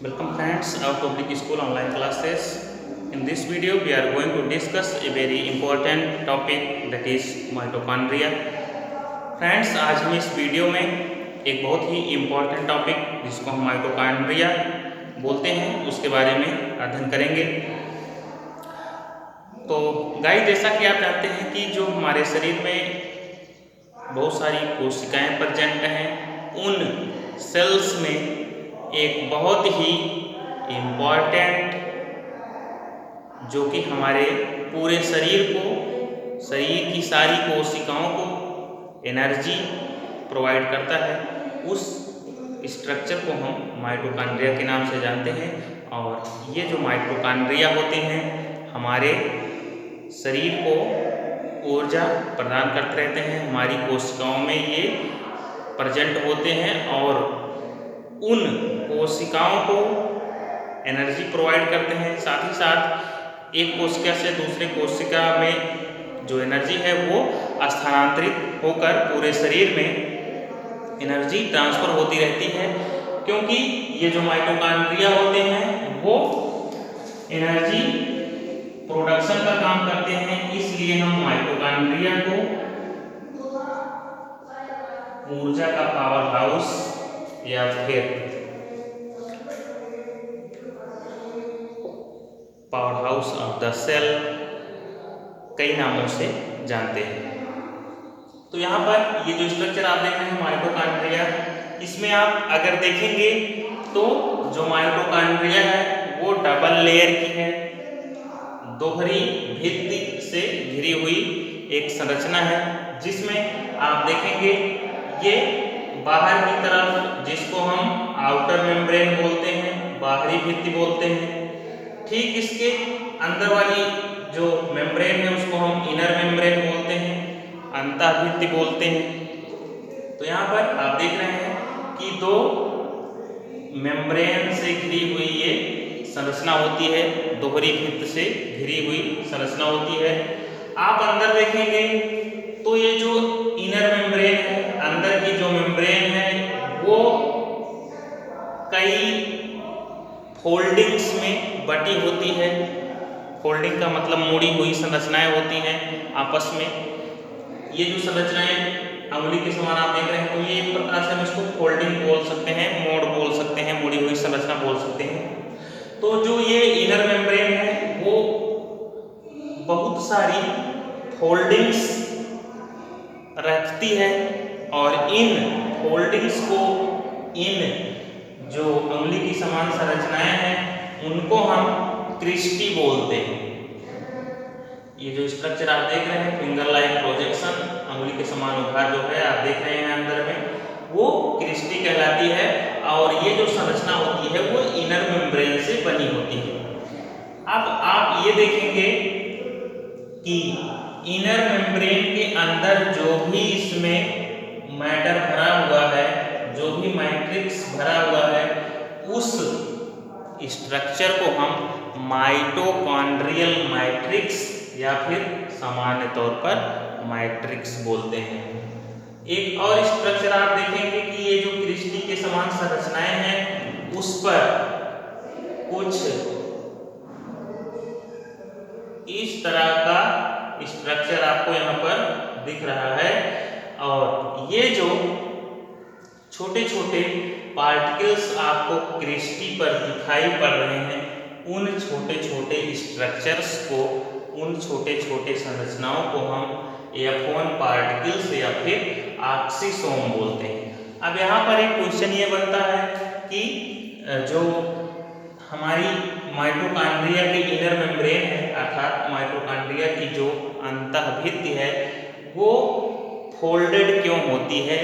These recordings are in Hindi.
Welcome friends, our public school online classes. In this video we are going to discuss a very important topic, that is mitochondria. Friends, आज हम इस वीडियो में एक बहुत ही इम्पोर्टेंट टॉपिक जिसको हम माइटोकॉन्ड्रिया बोलते हैं उसके बारे में अध्ययन करेंगे। तो गाइस, जैसा कि आप जानते हैं कि जो हमारे शरीर में बहुत सारी कोशिकाएं प्रेजेंट हैं, उन सेल्स में एक बहुत ही इम्पॉर्टेंट जो कि हमारे पूरे शरीर की सारी कोशिकाओं को एनर्जी प्रोवाइड करता है, उस स्ट्रक्चर को हम माइटोकॉन्ड्रिया के नाम से जानते हैं। और ये जो माइटोकॉन्ड्रिया होते हैं हमारे शरीर को ऊर्जा प्रदान करते रहते हैं, हमारी कोशिकाओं में ये प्रेजेंट होते हैं और उन कोशिकाओं को एनर्जी प्रोवाइड करते हैं। साथ ही साथ एक कोशिका से दूसरे कोशिका में जो एनर्जी है वो स्थानांतरित होकर पूरे शरीर में एनर्जी ट्रांसफ़र होती रहती है, क्योंकि ये जो माइटोकॉन्ड्रिया होते हैं वो एनर्जी प्रोडक्शन का काम करते हैं। इसलिए हम माइटोकॉन्ड्रिया को ऊर्जा का पावर हाउस या फिर power house of the cell कई नामों से जानते हैं। तो यहाँ पर ये जो स्ट्रक्चर आप देख रहे हैं माइटोकॉन्ड्रिया, इसमें आप अगर देखेंगे तो जो माइटोकॉन्ड्रिया है वो डबल लेयर की है, दोहरी भित्ति से घिरी हुई एक संरचना है, जिसमें आप देखेंगे ये बाहर की तरफ जिसको हम आउटर मेम्ब्रेन बोलते हैं, बाहरी भित्ति बोलते हैं, ठीक इसके अंदर वाली जो मेम्ब्रेन है उसको हम इनर मेम्ब्रेन बोलते हैं, अंतःभित्ति बोलते हैं। तो यहाँ पर आप देख रहे हैं कि दो मेम्ब्रेन से घिरी हुई ये संरचना होती है, दोहरी भित्ति से घिरी हुई संरचना होती है। आप अंदर देखेंगे तो ये जो इनर मेम्ब्रेन है, अंदर की जो मेम्ब्रेन है वो कई फोल्डिंग्स में बटी होती है। फोल्डिंग का मतलब मोड़ी हुई संरचनाएं होती हैं आपस में। ये जो संरचनाएं अंगुली के समान आप देख रहे हैं, तो ये एक प्रकार से हम इसको फोल्डिंग बोल सकते हैं, मोड़ बोल सकते हैं, मुड़ी हुई संरचना बोल सकते हैं। तो जो ये इनर मेम्ब्रेन है वो बहुत सारी फोल्डिंग्स रखती है और इन फोल्डिंग्स को, इन जो अंगुली की समान संरचनाएं हैं उनको हम क्रिस्टी बोलते हैं। ये जो स्ट्रक्चर आप देख रहे हैं फिंगर लाइक प्रोजेक्शन, अंगुली के समान उभार जो है आप देख रहे हैं अंदर में, वो क्रिस्टी कहलाती है। और ये जो संरचना होती है वो इनर मेम्ब्रेन से बनी होती है। अब आप ये देखेंगे कि इनर मेम्ब्रेन के अंदर जो भी इसमें मैटर भरा हुआ है, जो भी मैट्रिक्स भरा हुआ है, उस स्ट्रक्चर को हम माइटोकॉन्ड्रियल मैट्रिक्स या फिर सामान्य तौर पर मैट्रिक्स बोलते हैं। एक और स्ट्रक्चर आप देखेंगे कि ये जो क्रिस्टी के समान संरचनाएं हैं उस पर कुछ इस तरह का स्ट्रक्चर आपको यहाँ पर दिख रहा है। और ये जो छोटे छोटे पार्टिकल्स आपको क्रिस्टी पर दिखाई पड़ रहे हैं, उन छोटे छोटे स्ट्रक्चर्स को, उन छोटे छोटे संरचनाओं को हम F1 पार्टिकल्स या फिर ऑक्सीसोम बोलते हैं। अब यहाँ पर एक क्वेश्चन ये बनता है कि जो हमारी माइटोकॉन्ड्रिया के इनर मेम्ब्रेन है, अर्थात माइटोकॉन्ड्रिया की जो अंतःभित्ति है वो फोल्डेड क्यों होती है,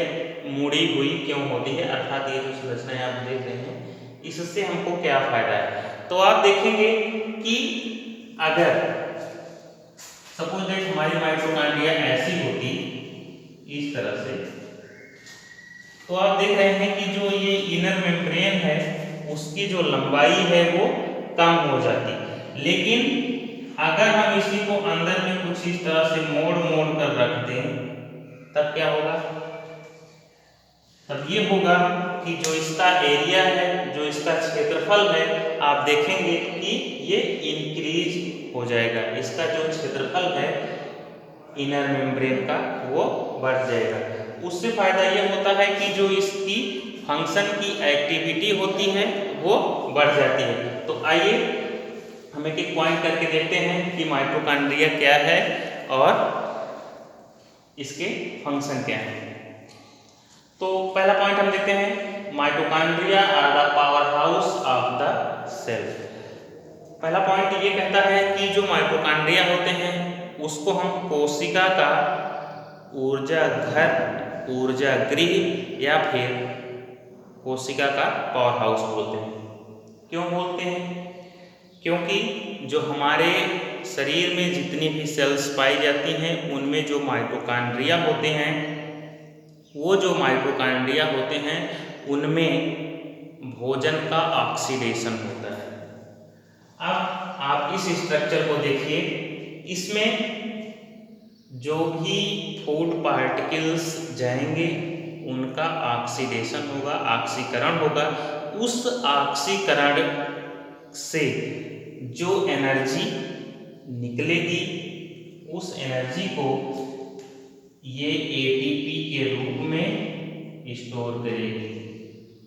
मुड़ी हुई क्यों होती है, अर्थात ये जो संरचनाएं आप देख रहे हैं इससे हमको क्या फायदा है। तो आप देखेंगे कि अगर सपोज दैट हमारी माइटोकॉन्ड्रिया ऐसी होती इस तरह से, तो आप देख रहे हैं कि जो ये इनर मेम्ब्रेन है उसकी जो लंबाई है वो कम हो जाती। लेकिन अगर हम इसी को अंदर में कुछ इस तरह से मोड़ मोड़ कर रख दें तब क्या होगा, तब ये होगा कि जो इसका एरिया है, जो इसका क्षेत्रफल है, आप देखेंगे कि ये इंक्रीज हो जाएगा। इसका जो क्षेत्रफल है इनर मेम्ब्रेन का वो बढ़ जाएगा। उससे फायदा ये होता है कि जो इसकी फंक्शन की एक्टिविटी होती है वो बढ़ जाती है। तो आइए हम एक एक पॉइंट करके देखते हैं कि माइटोकॉन्ड्रिया क्या है और इसके फंक्शन क्या है। तो पहला पॉइंट हम देखते हैं, mitochondria are the power house of the cell. पहला पॉइंट ये कहता है कि जो माइटोकॉन्ड्रिया होते हैं उसको हम कोशिका का ऊर्जा घर, ऊर्जा गृह या फिर कोशिका का पावर हाउस बोलते हैं। क्यों बोलते हैं? क्योंकि जो हमारे शरीर में जितनी भी सेल्स पाई जाती हैं उनमें जो माइटोकॉन्ड्रिया होते हैं, वो जो माइटोकॉन्ड्रिया होते हैं उनमें भोजन का ऑक्सीडेशन होता है। अब आप इस स्ट्रक्चर को देखिए, इसमें जो भी फूड पार्टिकल्स जाएंगे उनका ऑक्सीडेशन होगा, ऑक्सीकरण होगा। उस ऑक्सीकरण से जो एनर्जी निकलेगी उस एनर्जी को ये एटीपी के रूप में स्टोर करेगी।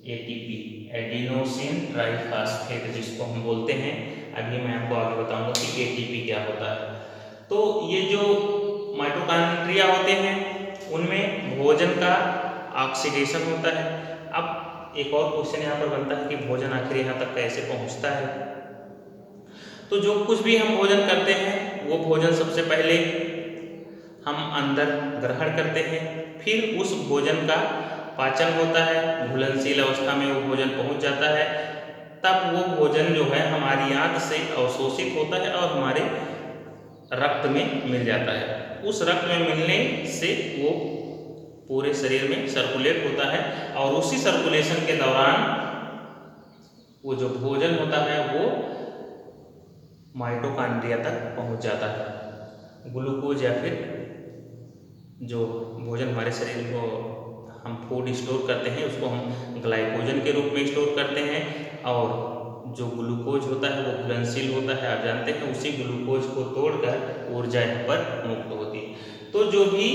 एटीपी, एडिनोसिन ट्राइफॉस्फेट जिसको हम बोलते हैं। अभी मैं आपको आगे बताऊंगा कि एटीपी क्या होता है। तो ये जो माइटोकॉन्ड्रिया होते हैं उनमें भोजन का ऑक्सीडेशन होता है। अब एक और क्वेश्चन यहाँ पर बनता है कि भोजन आखिर यहाँ तक कैसे पहुँचता है। तो जो कुछ भी हम भोजन करते हैं वो भोजन सबसे पहले हम अंदर ग्रहण करते हैं, फिर उस भोजन का पाचन होता है, घुलनशील अवस्था में वो भोजन पहुंच जाता है। तब वो भोजन जो है हमारी आंत से अवशोषित होता है और हमारे रक्त में मिल जाता है। उस रक्त में मिलने से वो पूरे शरीर में सर्कुलेट होता है और उसी सर्कुलेशन के दौरान वो जो भोजन होता है वो माइटोकॉन्ड्रिया तक पहुंच जाता है। ग्लूकोज या फिर जो भोजन हमारे शरीर को हम फूड स्टोर करते हैं उसको हम ग्लाइकोजन के रूप में स्टोर करते हैं, और जो ग्लूकोज होता है वो घुलनशील होता है, आप जानते हैं। उसी ग्लूकोज को तोड़कर ऊर्जा यहाँ पर मुक्त होती है। तो जो भी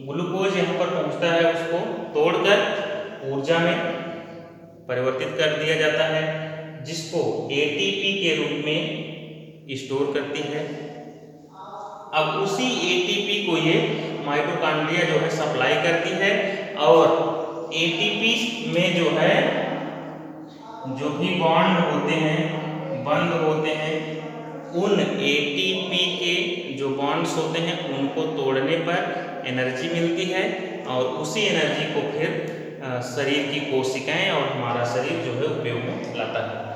ग्लूकोज यहाँ पर पहुँचता है उसको तोड़कर ऊर्जा में परिवर्तित कर दिया जाता है, जिसको एटीपी के रूप में स्टोर करती है। अब उसी एटीपी को ये माइटोकॉन्ड्रिया जो है सप्लाई करती है, और एटीपी में जो है जो भी बॉन्ड होते हैं, बंध होते हैं, उन एटीपी के जो बॉन्ड्स होते हैं उनको तोड़ने पर एनर्जी मिलती है, और उसी एनर्जी को फिर शरीर की कोशिकाएं और हमारा शरीर जो है उपयोग में लाता है।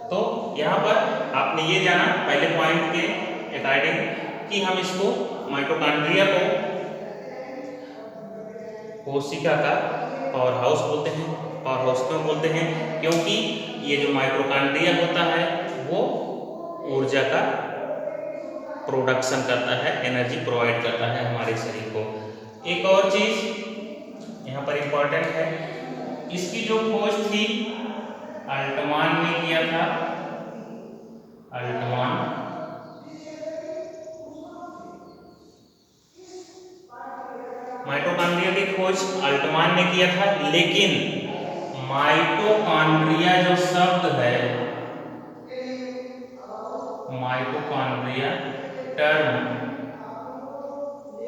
तो यहाँ पर आपने ये जाना पहले पॉइंट के अकॉर्डिंग कि हम इसको माइटोकॉन्ड्रिया को कोशिका का पावर हाउस बोलते हैं। पावर हाउस क्यों बोलते हैं? क्योंकि ये जो माइटोकॉन्ड्रिया होता है वो ऊर्जा का प्रोडक्शन करता है, एनर्जी प्रोवाइड करता है हमारे शरीर को। एक और चीज यहाँ पर इम्पोर्टेंट है, इसकी जो खोज थी अल्टमान ने किया था। अल्टमान माइटोकॉन्ड्रिया की खोज अल्टमान ने किया था, लेकिन माइटोकॉन्ड्रिया जो शब्द है, माइटोकॉन्ड्रिया टर्म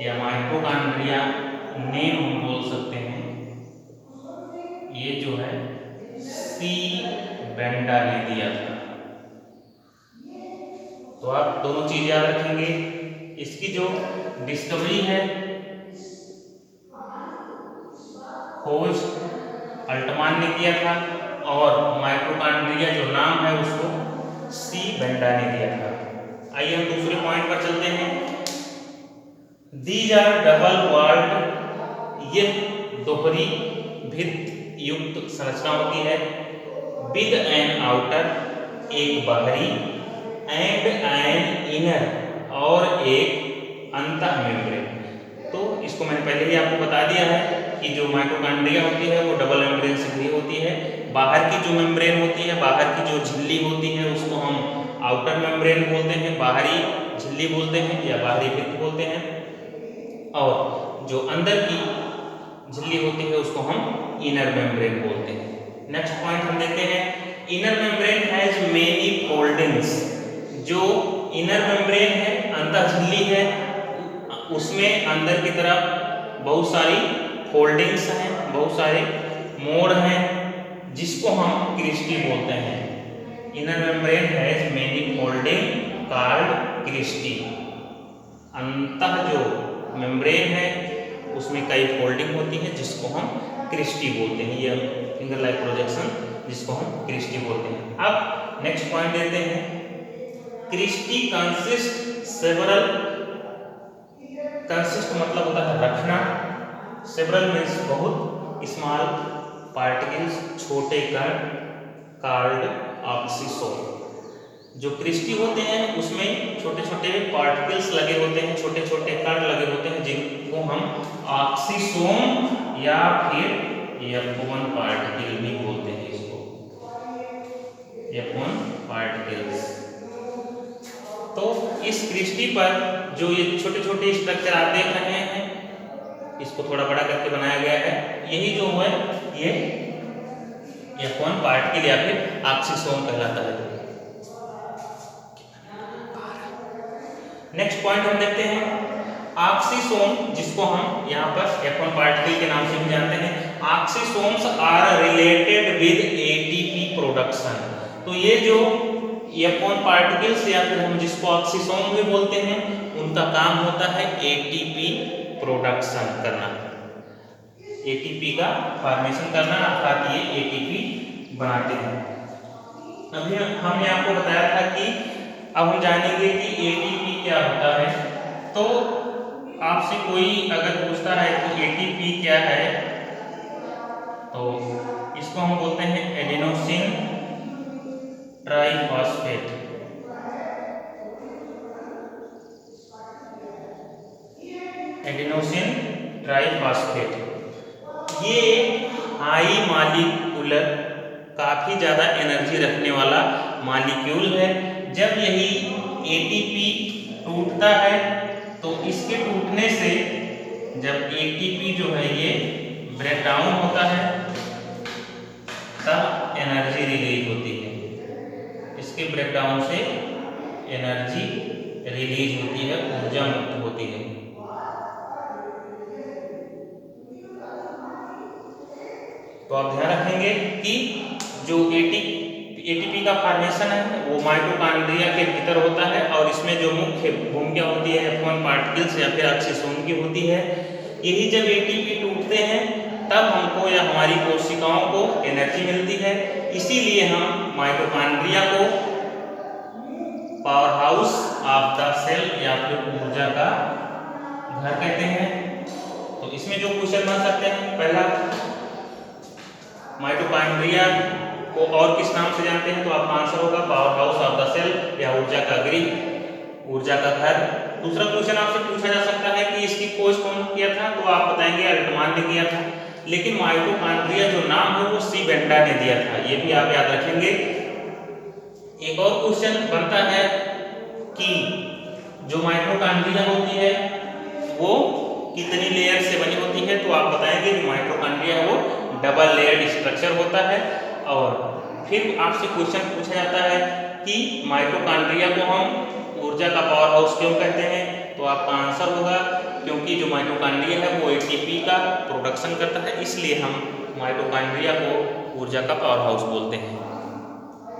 या माइटोकॉन्ड्रिया नेम हम बोल सकते हैं, ये जो है सी बेंडा ने दिया था। तो आप दोनों चीज याद रखेंगे। इसकी जो डिस्कवरी है, खोज अल्टमान ने किया था, और माइटोकॉन्ड्रिया जो नाम है उसको सी बेंडा ने दिया था। आइए हम दूसरे पॉइंट पर चलते हैं। दीज आर डबल वॉल्ड, यह दोहरी भित्त युक्त संरचना होती है। विद एन आउटर, एक बाहरी, एंड एन इनर, और एक अंतः मेम्ब्रेन। तो इसको मैंने पहले ही आपको बता दिया है कि जो माइटोकॉन्ड्रिया होती है वो डबल मेम्ब्रेन से घिरी होती है। बाहर की जो मेम्ब्रेन होती है, बाहर की जो झिल्ली होती है उसको हम आउटर मेम्ब्रेन बोलते हैं, बाहरी झिल्ली बोलते हैं या बाहरी भित्ति बोलते हैं। और जो अंदर की झिल्ली होती है उसको हम इनर मेम्ब्रेन बोलते हैं। नेक्स्ट पॉइंट हम देखते हैं, inner membrane has many foldings. जो इनर मेम्ब्रेन है, अंतर झिल्ली है, उसमें अंदर की तरफ बहुत सारी फोल्डिंग्स हैं, बहुत सारे मोड़ हैं, जिसको हम क्रिस्टी बोलते हैं। Inner membrane has many folding called cristae. अंतः जो मेम्ब्रेन है उसमें कई फोल्डिंग होती है जिसको हम क्रिस्टी बोलते हैं, ये फिंगर लाइक प्रोजेक्शन जिसको हम क्रिस्टी बोलते हैं। अब नेक्स्ट पॉइंट देते हैं, क्रिस्टी कंसिस्ट सेवरल। कंसिस्ट मतलब होता है रखना, सेवरल मीन्स बहुत, स्मॉल पार्टिकल्स छोटे कण कॉल्ड ऑक्सीसोम। जो क्रिस्टी होते हैं उसमें छोटे छोटे पार्टिकल्स लगे होते हैं, छोटे छोटे कण लगे होते हैं, जिनको हम ऑक्सीसोम या फिर F1 पार्टिकल भी बोलते हैं। इसको F1 पार्टिकल्स। तो इस क्रिस्टी पर जो ये छोटे छोटे स्ट्रक्चर आप देख रहे हैं, इसको थोड़ा बड़ा करके बनाया गया है, यही जो है ये F1 पार्टिकल या फिर ऑक्सीसोम कहलाता है। नेक्स्ट पॉइंट हम देखते हैं, ऑक्सीसोम, जिसको हम यहाँ पर F1 पार्टिकल के नाम से भी जानते हैं। Oxysomes are related with ATP production. तो ये जो F1 पार्टिकल्स या फिर हम जिसको ऑक्सीसोम भी बोलते हैं, उनका काम होता है एटीपी प्रोडक्शन करना, एटीपी का फॉर्मेशन करना, अर्थात ये एटीपी बनाते हैं। अभी हमने आपको बताया था कि अब हम जानेंगे कि एटीपी क्या होता है। तो आपसे कोई अगर पूछता है कि एटीपी क्या है, तो इसको हम बोलते हैं एडेनोसिन ट्राइफॉस्फेट। एडेनोसिन ट्राइफॉस्फेट ये हाई मॉलिक्यूलर, काफी ज्यादा एनर्जी रखने वाला मॉलिक्यूल है। जब यही एटीपी टूटता है तो इसके टूटने से जब एटीपी जो है ये ब्रेक डाउन होता है तब एनर्जी रिलीज होती है। इसके ब्रेक डाउन से एनर्जी रिलीज होती है, ऊर्जा मुक्त होती है। तो आप ध्यान रखेंगे कि जो एटीपी का फॉर्मेशन है वो माइटोकॉन्ड्रिया के भीतर होता है और इसमें जो मुख्य भूमिका होती है F1 पार्टिकल्स या फिर ऑक्सीसोम की होती है। यही जब एटीपी टूटते हैं तब हमको या हमारी कोशिकाओं को एनर्जी मिलती है। इसीलिए हम माइटोकॉन्ड्रिया को power house of the cell या फिर ऊर्जा का घर कहते हैं। तो इसमें जो क्वेश्चन बन सकते हैं, पहला माइटोकॉन्ड्रिया को और किस नाम से जानते हैं, तो आपका आंसर होगा power house of the cell या ऊर्जा का गृह, ऊर्जा का घर। दूसरा क्वेश्चन आपसे पूछा जा सकता है कि इसकी खोज कौन किया था, तो आप बताएंगे अल्टमान ने किया था। लेकिन माइटोकॉन्ड्रिया जो नाम है वो सी बेंडा ने दिया था, ये भी आप याद रखेंगे। एक और क्वेश्चन बनता है कि जो माइटोकॉन्ड्रिया होती है वो कितनी लेयर से बनी होती है, तो आप बताएंगे कि माइटोकॉन्ड्रिया वो डबल लेयर्ड स्ट्रक्चर होता है। और फिर आपसे क्वेश्चन पूछा जाता है कि माइटोकॉन्ड्रिया को हम ऊर्जा का पावर हाउस क्यों कहते हैं, तो आपका आंसर होगा क्योंकि जो माइटोकॉन्ड्रिया है वो एटीपी का प्रोडक्शन करता है, इसलिए हम माइटोकॉन्ड्रिया को ऊर्जा का पावर हाउस बोलते हैं।